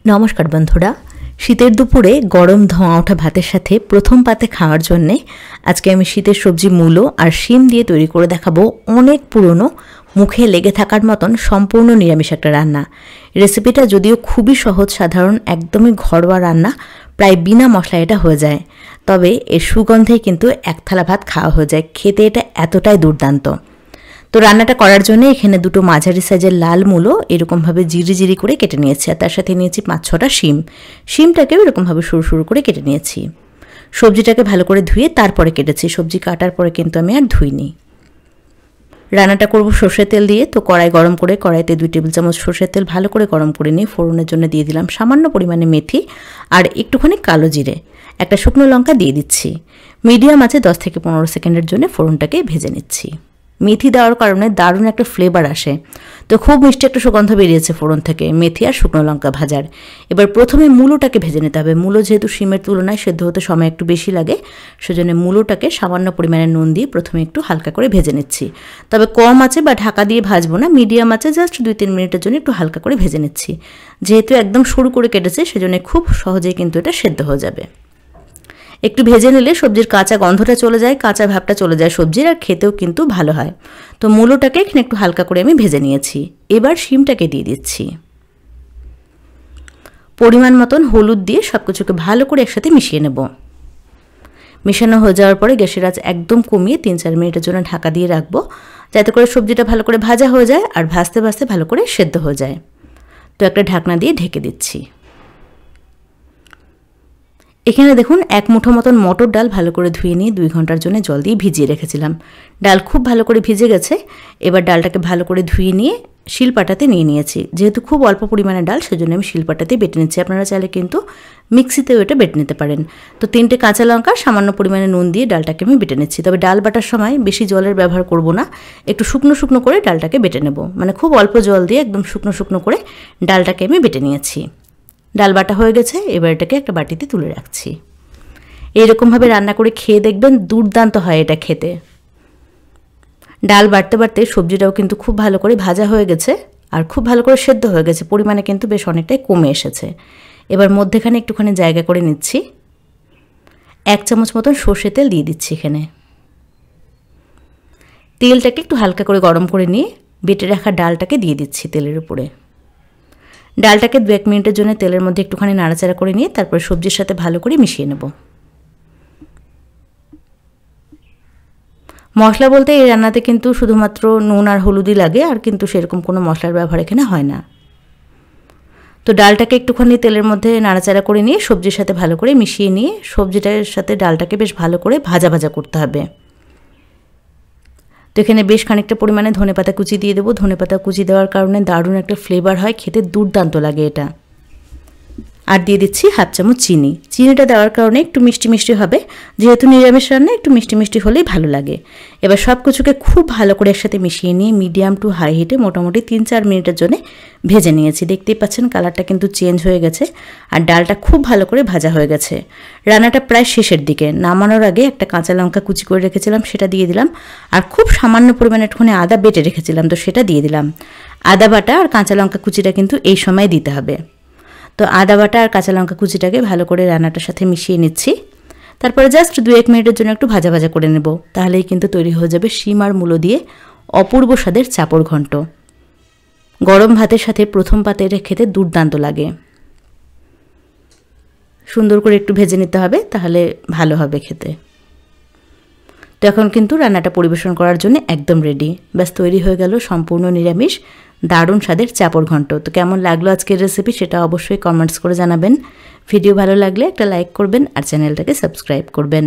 নমস্কার বন্ধুরা, শীতের দুপুরে গরম ধোঁয়া ওঠা ভাতের সাথে প্রথম পাতে খাওয়ার জন্যে আজকে আমি শীতের সবজি মূলো আর শিম দিয়ে তৈরি করে দেখাবো অনেক পুরনো, মুখে লেগে থাকার মতন সম্পূর্ণ নিরামিষ একটা রান্না। রেসিপিটা যদিও খুবই সহজ সাধারণ, একদমই ঘরোয়া রান্না, প্রায় বিনা মশলায় এটা হয়ে যায়। তবে এর সুগন্ধেই কিন্তু এক থালা ভাত খাওয়া হয়ে যায়। খেতে এটা এতটাই দুর্দান্ত। তো রান্নাটা করার জন্য এখানে দুটো মাঝারি সাইজের লাল মূলো এরকমভাবে জিরি জিরি করে কেটে নিয়েছি, আর তার সাথে নিয়েছি 5-6টা শিমটাকেও এরকমভাবে সরু সরু করে কেটে নিয়েছি। সবজিটাকে ভালো করে ধুয়ে তারপরে কেটেছি। সবজি কাটার পরে কিন্তু আমি আর ধুইনি। রান্নাটা করব সর্ষের তেল দিয়ে। তো কড়াই গরম করে কড়াইতে 2 টেবিল চামচ সর্ষের তেল ভালো করে গরম করে নিয়ে ফোড়নের জন্য দিয়ে দিলাম সামান্য পরিমাণে মেথি আর একটুখানি কালো জিরে, একটা শুকনো লঙ্কা দিয়ে দিচ্ছি। মিডিয়াম আছে 10 থেকে 15 সেকেন্ডের জন্য ফোড়নটাকে ভেজে নিচ্ছি। মেথি দেওয়ার কারণে দারুণ একটা ফ্লেভার আসে। তো খুব মিষ্টি একটা সুগন্ধ বেরিয়েছে ফোড়ন থেকে মেথি আর শুকনো লঙ্কা ভাজার। এবার প্রথমে মূলোটাকে ভেজে নিতে হবে। মূলো যেহেতু শিমের তুলনায় সেদ্ধ হতে সময় একটু বেশি লাগে, সেজন্য মূলোটাকে সামান্য পরিমাণে নুন দিয়ে প্রথমে একটু হালকা করে ভেজে নিচ্ছি। তবে কম আছে বা ঢাকা দিয়ে ভাজবো না, মিডিয়াম আছে জাস্ট 2-3 মিনিটের জন্য একটু হালকা করে ভেজে নিচ্ছি। যেহেতু একদম সরু করে কেটেছে সেজন্য খুব সহজেই কিন্তু এটা সেদ্ধ হয়ে যাবে। একটু ভেজে নিলে সবজির কাঁচা গন্ধটা চলে যায়, কাঁচা ভাবটা চলে যায় সবজির, আর খেতেও কিন্তু ভালো হয়। তো মূলোটাকে এখানে একটু হালকা করে আমি ভেজে নিয়েছি। এবার শিমটাকে দিয়ে দিচ্ছি। পরিমাণ মতন হলুদ দিয়ে সব কিছুকে ভালো করে একসাথে মিশিয়ে নেব। মেশানো হয়ে যাওয়ার পরে গ্যাসের আঁচ একদম কমিয়ে 3-4 মিনিটের জন্য ঢাকা দিয়ে রাখবো, যাতে করে সবজিটা ভালো করে ভাজা হয়ে যায় আর ভাজতে ভাজতে ভালো করে সেদ্ধ হয়ে যায়। তো একটা ঢাকনা দিয়ে ঢেকে দিচ্ছি। এখানে দেখুন 1 মুঠো মতন মটর ডাল ভালো করে ধুয়ে নিয়ে 2 ঘন্টার জন্য জল দিয়ে ভিজিয়ে রেখেছিলাম। ডাল খুব ভালো করে ভিজে গেছে। এবার ডালটাকে ভালো করে ধুয়ে নিয়ে শিলপাটাতে নিয়ে নিয়েছি। যেহেতু খুব অল্প পরিমাণে ডাল সেজন্য আমি শিলপাটাতে বেটে নিচ্ছি। আপনারা চাইলে কিন্তু মিক্সিতেও এটা বেটে নিতে পারেন। তো 3টে কাঁচা লঙ্কা সামান্য পরিমাণে নুন দিয়ে ডালটাকে আমি বেটে নিচ্ছি। তবে ডাল বাটার সময় বেশি জলের ব্যবহার করব না, একটু শুকনো শুকনো করে ডালটাকে বেটে নেব। মানে খুব অল্প জল দিয়ে একদম শুকনো শুকনো করে ডালটাকে আমি বেটে নিয়েছি। ডাল বাটা হয়ে গেছে। এবার এটাকে একটা বাটিতে তুলে রাখছি। এইরকমভাবে রান্না করে খেয়ে দেখবেন, দুর্দান্ত হয় এটা খেতে। ডাল বাটতে বাটতে সবজিটাও কিন্তু খুব ভালো করে ভাজা হয়ে গেছে আর খুব ভালো করে সেদ্ধ হয়ে গেছে। পরিমাণে কিন্তু বেশ অনেকটাই কমে এসেছে। এবার মধ্যেখানে একটুখানি জায়গা করে নিচ্ছি। 1 চামচ মতন সর্ষের তেল দিয়ে দিচ্ছি এখানে। তেলটাকে একটু হালকা করে গরম করে নিয়ে বেটে রাখা ডালটাকে দিয়ে দিচ্ছি তেলের উপরে। ডালটাকে 2-1 মিনিটের জন্য তেলের মধ্যে একটুখানি নাড়াচাড়া করে নিয়ে তারপর সবজির সাথে ভালো করে মিশিয়ে নেব। মশলা বলতে এই রান্নাতে কিন্তু শুধুমাত্র নুন আর হলুদই লাগে, আর কিন্তু সেরকম কোনো মশলার ব্যবহার এখানে হয় না। তো ডালটাকে একটুখানি তেলের মধ্যে নাড়াচাড়া করে নিয়ে সবজির সাথে ভালো করে মিশিয়ে নিয়ে সবজিটার সাথে ডালটাকে বেশ ভালো করে ভাজা ভাজা করতে হবে। তো এখানে বেশ খানিকটা পরিমাণে ধনেপাতা কুচি দিয়ে দেবো। ধনেপাতা কুচি দেওয়ার কারণে দারুণ একটা ফ্লেভার হয়, খেতে দুর্দান্ত লাগে এটা। আর দিয়ে দিচ্ছি 1/2 চামচ চিনি। চিনিটা দেওয়ার কারণে একটু মিষ্টি মিষ্টি হবে, যেহেতু নিরামিষ রান্না একটু মিষ্টি মিষ্টি হলেই ভালো লাগে। এবার সব কিছুকে খুব ভালো করে একসাথে মিশিয়ে নিয়ে মিডিয়াম টু হাই হিটে মোটামুটি 3-4 মিনিটের জন্য ভেজে নিয়েছি। দেখতেই পাচ্ছেন কালারটা কিন্তু চেঞ্জ হয়ে গেছে আর ডালটা খুব ভালো করে ভাজা হয়ে গেছে। রান্নাটা প্রায় শেষের দিকে। নামানোর আগে একটা কাঁচা লঙ্কা কুচি করে রেখেছিলাম, সেটা দিয়ে দিলাম। আর খুব সামান্য পরিমাণে একটুখানি আদা বেটে রেখেছিলাম, তো সেটা দিয়ে দিলাম। আদা বাটা আর কাঁচা লঙ্কা কুচিটা কিন্তু এই সময় দিতে হবে। তো আদা বাটা আর কাঁচা লঙ্কা কুচিটাকে ভালো করে রান্নাটার সাথে মিশিয়ে নিচ্ছি। তারপরে জাস্ট 2-1 মিনিটের জন্য একটু ভাজা ভাজা করে নেব। তাহলেই কিন্তু তৈরি হয়ে যাবে শিম আর মূলো দিয়ে অপূর্ব স্বাদের চাপড় ঘন্ট। গরম ভাতের সাথে প্রথম পাতে খেতে দুর্দান্ত লাগে। সুন্দর করে একটু ভেজে নিতে হবে, তাহলে ভালো হবে খেতে। তো এখন কিন্তু রান্নাটা পরিবেশন করার জন্য একদম রেডি। ব্যাস তৈরি হয়ে গেল সম্পূর্ণ নিরামিষ দারুণ স্বাদের চাপড় ঘন্ট। তো কেমন লাগলো আজকের রেসিপি সেটা অবশ্যই কমেন্টস করে জানাবেন। ভিডিও ভালো লাগলে একটা লাইক করবেন আর চ্যানেলটাকে সাবস্ক্রাইব করবেন।